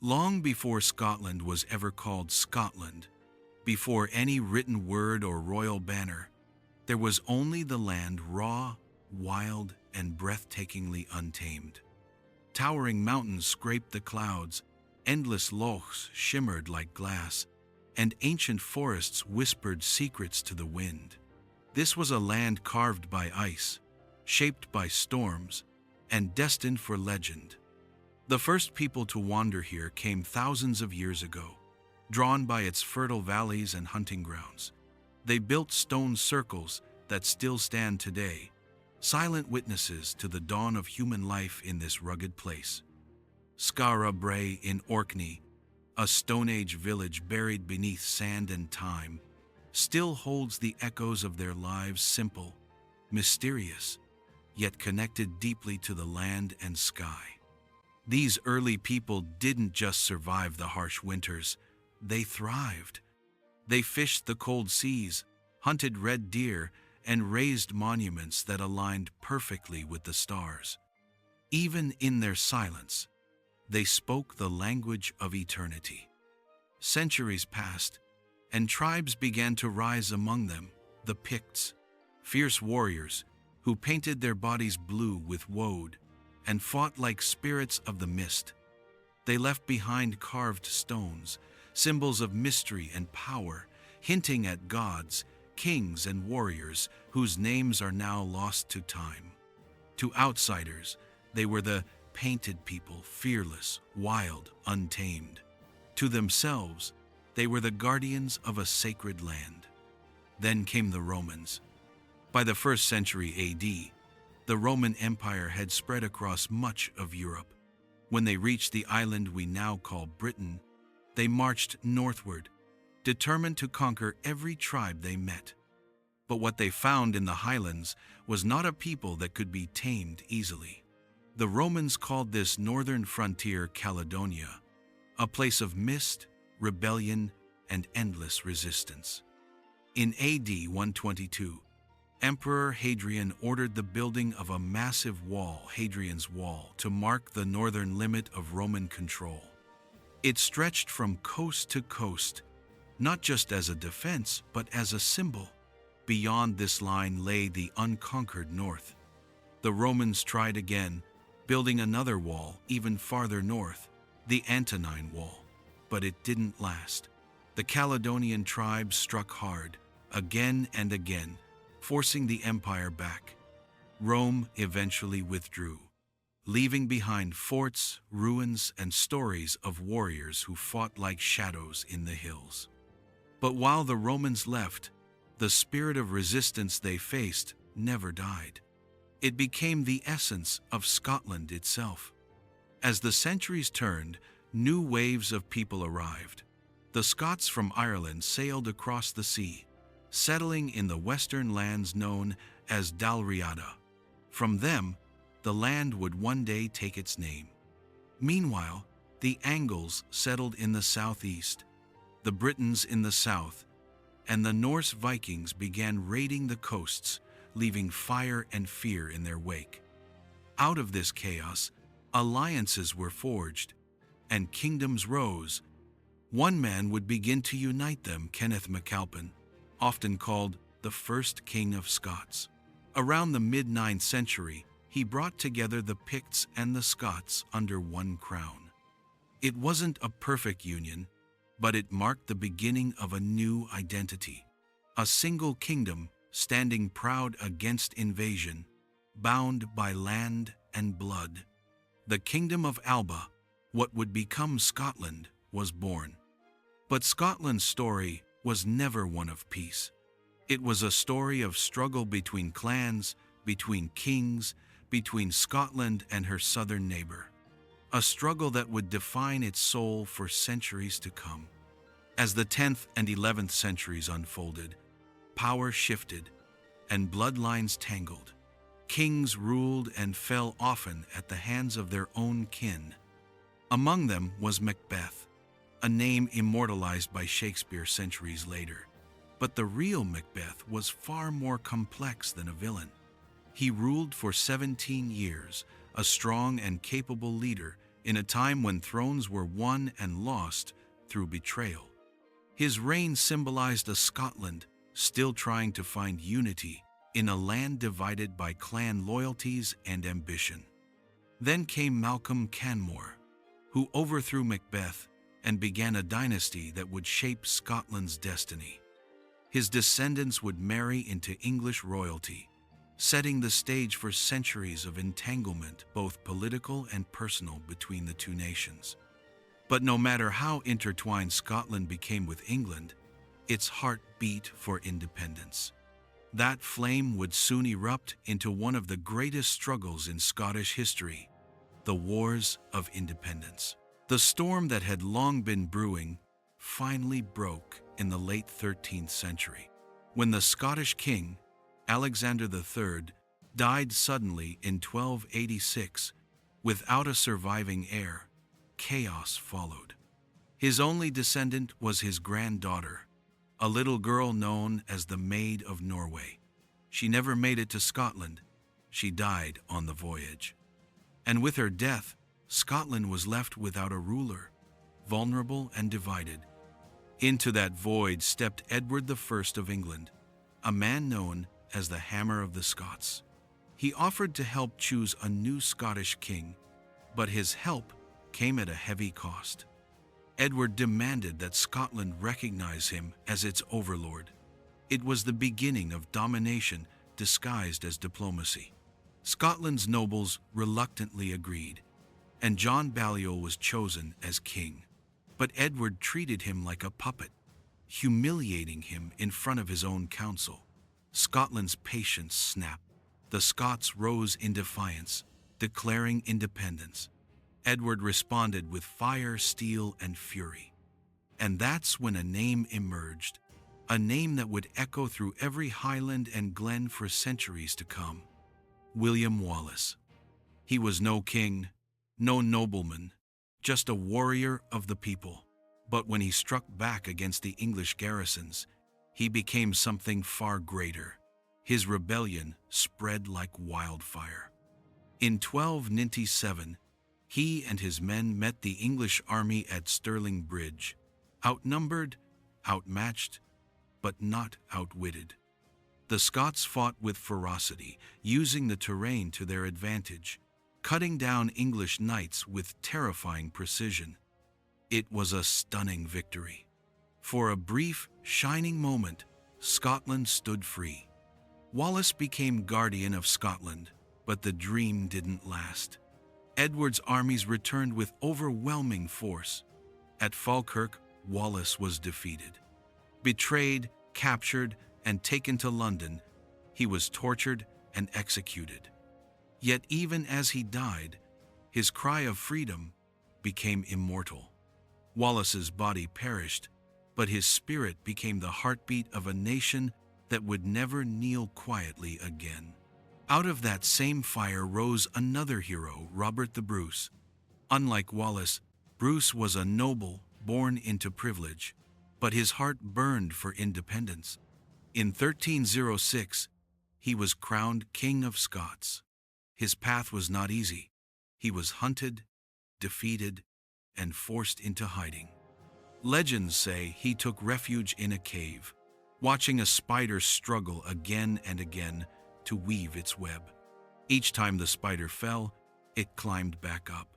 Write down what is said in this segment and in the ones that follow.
Long before Scotland was ever called Scotland, before any written word or royal banner, there was only the land raw, wild, and breathtakingly untamed. Towering mountains scraped the clouds, endless lochs shimmered like glass, and ancient forests whispered secrets to the wind. This was a land carved by ice, shaped by storms, and destined for legend. The first people to wander here came thousands of years ago, drawn by its fertile valleys and hunting grounds. They built stone circles that still stand today, silent witnesses to the dawn of human life in this rugged place. Skara Brae in Orkney, a Stone Age village buried beneath sand and time, still holds the echoes of their lives, simple, mysterious, yet connected deeply to the land and sky. These early people didn't just survive the harsh winters, they thrived. They fished the cold seas, hunted red deer, and raised monuments that aligned perfectly with the stars. Even in their silence, they spoke the language of eternity. Centuries passed, and tribes began to rise among them, the Picts, fierce warriors who painted their bodies blue with woad and fought like spirits of the mist. They left behind carved stones, symbols of mystery and power, hinting at gods, kings, and warriors whose names are now lost to time. To outsiders, they were the painted people, fearless, wild, untamed. To themselves, they were the guardians of a sacred land. Then came the Romans. By the 1st century AD, the Roman Empire had spread across much of Europe. When they reached the island we now call Britain, they marched northward, determined to conquer every tribe they met. But what they found in the highlands was not a people that could be tamed easily. The Romans called this northern frontier Caledonia, a place of mist, rebellion, and endless resistance. In AD 122, Emperor Hadrian ordered the building of a massive wall, Hadrian's Wall, to mark the northern limit of Roman control. It stretched from coast to coast, not just as a defense, but as a symbol. Beyond this line lay the unconquered north. The Romans tried again, building another wall even farther north, the Antonine Wall, but it didn't last. The Caledonian tribes struck hard, again and again, forcing the empire back. Rome eventually withdrew, leaving behind forts, ruins, and stories of warriors who fought like shadows in the hills. But while the Romans left, the spirit of resistance they faced never died. It became the essence of Scotland itself. As the centuries turned, new waves of people arrived. The Scots from Ireland sailed across the sea, settling in the western lands known as Dalriada. From them, the land would one day take its name. Meanwhile, the Angles settled in the southeast, the Britons in the south, and the Norse Vikings began raiding the coasts, leaving fire and fear in their wake. Out of this chaos, alliances were forged, and kingdoms rose. One man would begin to unite them, Kenneth MacAlpin, often called the first King of Scots. Around the mid-9th century, he brought together the Picts and the Scots under one crown. It wasn't a perfect union, but it marked the beginning of a new identity. A single kingdom standing proud against invasion, bound by land and blood. The Kingdom of Alba, what would become Scotland, was born. But Scotland's story was never one of peace. It was a story of struggle between clans, between kings, between Scotland and her southern neighbor. A struggle that would define its soul for centuries to come. As the 10th and 11th centuries unfolded, power shifted and bloodlines tangled. Kings ruled and fell often at the hands of their own kin. Among them was Macbeth, a name immortalized by Shakespeare centuries later. But the real Macbeth was far more complex than a villain. He ruled for 17 years, a strong and capable leader, in a time when thrones were won and lost through betrayal. His reign symbolized a Scotland still trying to find unity in a land divided by clan loyalties and ambition. Then came Malcolm Canmore, who overthrew Macbeth and began a dynasty that would shape Scotland's destiny. His descendants would marry into English royalty, setting the stage for centuries of entanglement, both political and personal, between the two nations. But no matter how intertwined Scotland became with England, its heart beat for independence. That flame would soon erupt into one of the greatest struggles in Scottish history, the Wars of Independence. The storm that had long been brewing finally broke in the late 13th century, when the Scottish king, Alexander III, died suddenly in 1286 without a surviving heir. Chaos followed. His only descendant was his granddaughter, a little girl known as the Maid of Norway. She never made it to Scotland. She died on the voyage. And with her death, Scotland was left without a ruler, vulnerable and divided. Into that void stepped Edward I of England, a man known as the Hammer of the Scots. He offered to help choose a new Scottish king, but his help came at a heavy cost. Edward demanded that Scotland recognize him as its overlord. It was the beginning of domination disguised as diplomacy. Scotland's nobles reluctantly agreed, and John Balliol was chosen as king. But Edward treated him like a puppet, humiliating him in front of his own council. Scotland's patience snapped. The Scots rose in defiance, declaring independence. Edward responded with fire, steel, and fury. And that's when a name emerged, a name that would echo through every highland and glen for centuries to come. William Wallace. He was no king, no nobleman, just a warrior of the people. But when he struck back against the English garrisons, he became something far greater. His rebellion spread like wildfire. In 1297, he and his men met the English army at Stirling Bridge, outnumbered, outmatched, but not outwitted. The Scots fought with ferocity, using the terrain to their advantage, cutting down English knights with terrifying precision. It was a stunning victory. For a brief, shining moment, Scotland stood free. Wallace became guardian of Scotland, but the dream didn't last. Edward's armies returned with overwhelming force. At Falkirk, Wallace was defeated. Betrayed, captured, and taken to London, he was tortured and executed. Yet even as he died, his cry of freedom became immortal. Wallace's body perished, but his spirit became the heartbeat of a nation that would never kneel quietly again. Out of that same fire rose another hero, Robert the Bruce. Unlike Wallace, Bruce was a noble born into privilege, but his heart burned for independence. In 1306, he was crowned King of Scots. His path was not easy. He was hunted, defeated, and forced into hiding. Legends say he took refuge in a cave, watching a spider struggle again and again to weave its web. Each time the spider fell, it climbed back up,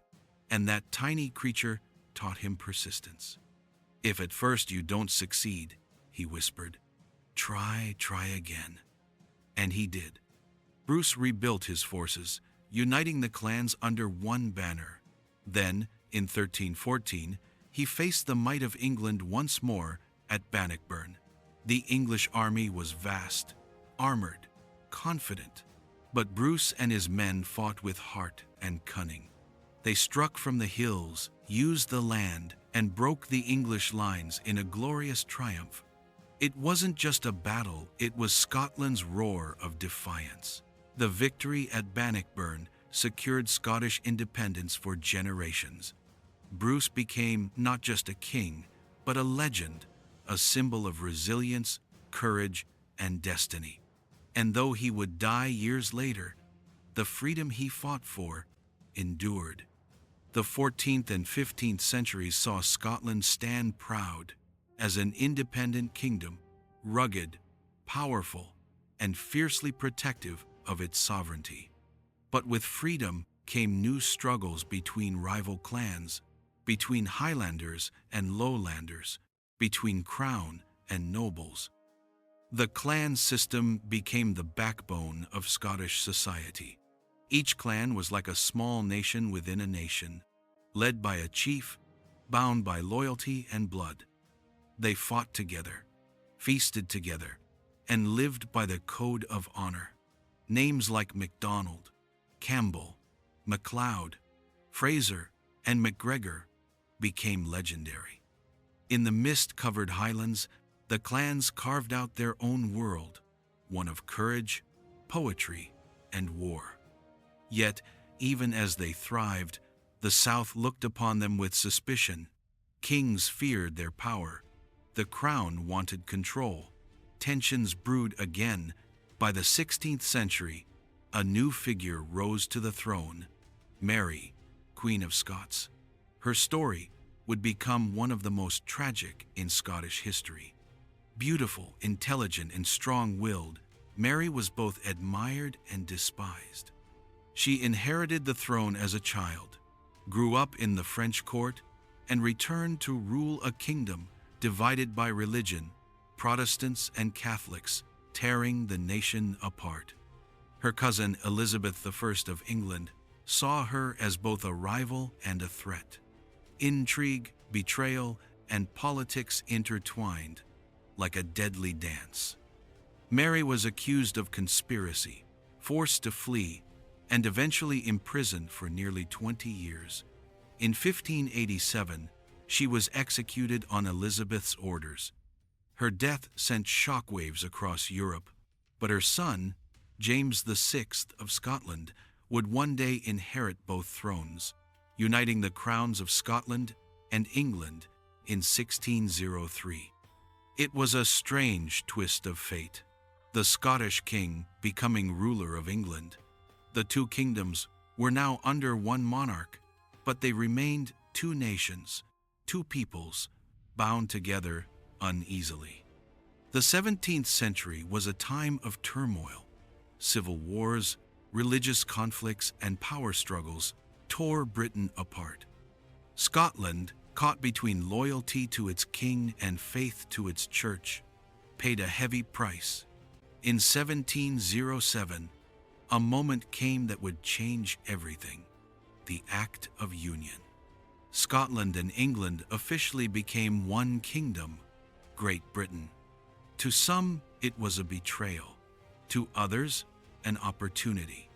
and that tiny creature taught him persistence. "If at first you don't succeed," he whispered, try again." And he did. Bruce rebuilt his forces, uniting the clans under one banner. Then, in 1314, he faced the might of England once more at Bannockburn. The English army was vast, armored, confident, but Bruce and his men fought with heart and cunning. They struck from the hills, used the land, and broke the English lines in a glorious triumph. It wasn't just a battle, it was Scotland's roar of defiance. The victory at Bannockburn secured Scottish independence for generations. Bruce became not just a king, but a legend, a symbol of resilience, courage, and destiny. And though he would die years later, the freedom he fought for endured. The 14th and 15th centuries saw Scotland stand proud as an independent kingdom, rugged, powerful, and fiercely protective of its sovereignty. But with freedom came new struggles between rival clans, between Highlanders and Lowlanders, between crown and nobles. The clan system became the backbone of Scottish society. Each clan was like a small nation within a nation, led by a chief, bound by loyalty and blood. They fought together, feasted together, and lived by the code of honor. Names like MacDonald, Campbell, MacLeod, Fraser, and MacGregor became legendary. In the mist-covered Highlands, the clans carved out their own world, one of courage, poetry, and war. Yet, even as they thrived, the South looked upon them with suspicion. Kings feared their power. The crown wanted control. Tensions brewed again. By the 16th century, a new figure rose to the throne, Mary, Queen of Scots. Her story would become one of the most tragic in Scottish history. Beautiful, intelligent, and strong-willed, Mary was both admired and despised. She inherited the throne as a child, grew up in the French court, and returned to rule a kingdom divided by religion, Protestants and Catholics, tearing the nation apart. Her cousin Elizabeth I of England saw her as both a rival and a threat. Intrigue, betrayal, and politics intertwined like a deadly dance. Mary was accused of conspiracy, forced to flee, and eventually imprisoned for nearly 20 years. In 1587, she was executed on Elizabeth's orders. Her death sent shockwaves across Europe, but her son, James VI of Scotland, would one day inherit both thrones, uniting the crowns of Scotland and England in 1603. It was a strange twist of fate, the Scottish king becoming ruler of England. The two kingdoms were now under one monarch, but they remained two nations, two peoples, bound together uneasily. The 17th century was a time of turmoil. Civil wars, religious conflicts, and power struggles tore Britain apart. Scotland, caught between loyalty to its king and faith to its church, paid a heavy price. In 1707, a moment came that would change everything: the Act of Union. Scotland and England officially became one kingdom, Great Britain. To some, it was a betrayal. To others, an opportunity.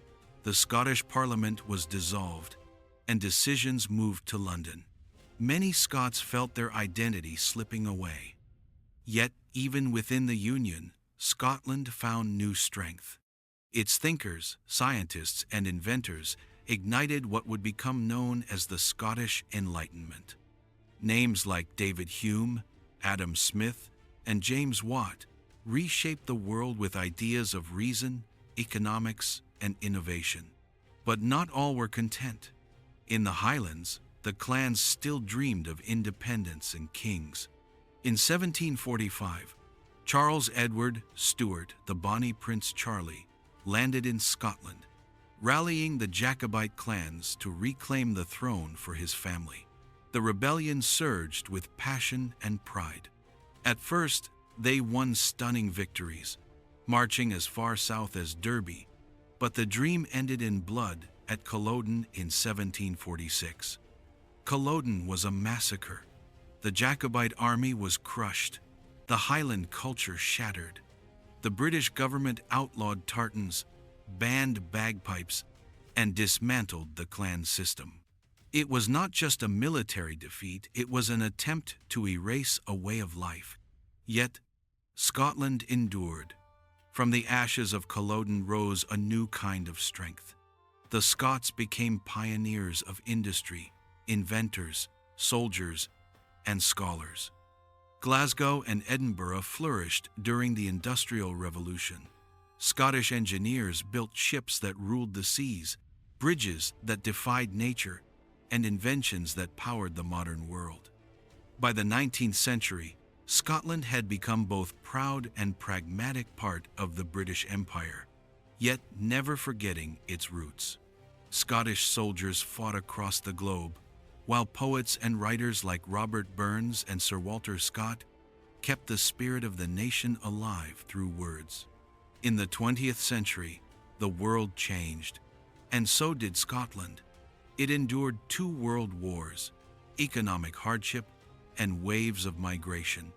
The Scottish Parliament was dissolved, and decisions moved to London. Many Scots felt their identity slipping away. Yet, even within the Union, Scotland found new strength. Its thinkers, scientists, and inventors ignited what would become known as the Scottish Enlightenment. Names like David Hume, Adam Smith, and James Watt reshaped the world with ideas of reason, economics, and innovation. But not all were content. In the Highlands, the clans still dreamed of independence and kings. In 1745, Charles Edward Stuart, the Bonnie Prince Charlie, landed in Scotland, rallying the Jacobite clans to reclaim the throne for his family. The rebellion surged with passion and pride. At first, they won stunning victories, marching as far south as Derby, but the dream ended in blood at Culloden in 1746. Culloden was a massacre. The Jacobite army was crushed, the Highland culture shattered. The British government outlawed tartans, banned bagpipes, and dismantled the clan system. It was not just a military defeat, it was an attempt to erase a way of life. Yet, Scotland endured. From the ashes of Culloden rose a new kind of strength. The Scots became pioneers of industry, inventors, soldiers, and scholars. Glasgow and Edinburgh flourished during the Industrial Revolution. Scottish engineers built ships that ruled the seas, bridges that defied nature, and inventions that powered the modern world. By the 19th century, Scotland had become both proud and pragmatic part of the British Empire, yet never forgetting its roots. Scottish soldiers fought across the globe, while poets and writers like Robert Burns and Sir Walter Scott kept the spirit of the nation alive through words. In the 20th century, the world changed, and so did Scotland. It endured 2 world wars, economic hardship, and waves of migration.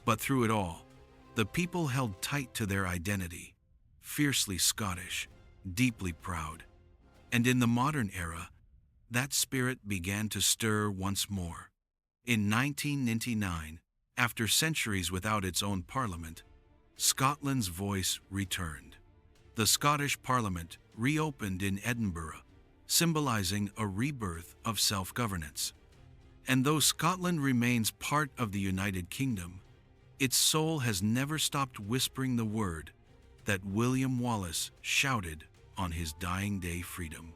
But through it all, the people held tight to their identity, fiercely Scottish, deeply proud. And in the modern era, that spirit began to stir once more. In 1999, after centuries without its own parliament, Scotland's voice returned. The Scottish Parliament reopened in Edinburgh, symbolizing a rebirth of self-governance. And though Scotland remains part of the United Kingdom, its soul has never stopped whispering the word that William Wallace shouted on his dying day: freedom.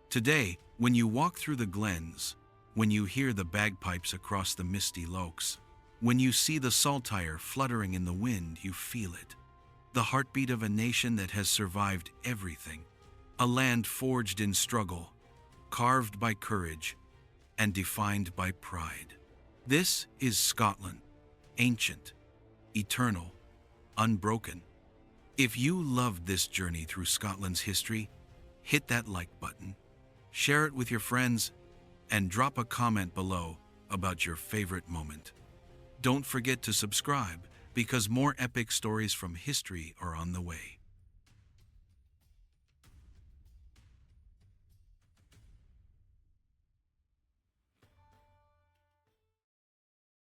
Today, when you walk through the glens, when you hear the bagpipes across the misty lochs, when you see the saltire fluttering in the wind, you feel it. The heartbeat of a nation that has survived everything. A land forged in struggle, carved by courage, and defined by pride. This is Scotland, ancient, eternal, unbroken. If you loved this journey through Scotland's history, hit that like button, share it with your friends, and drop a comment below about your favorite moment. Don't forget to subscribe, because more epic stories from history are on the way.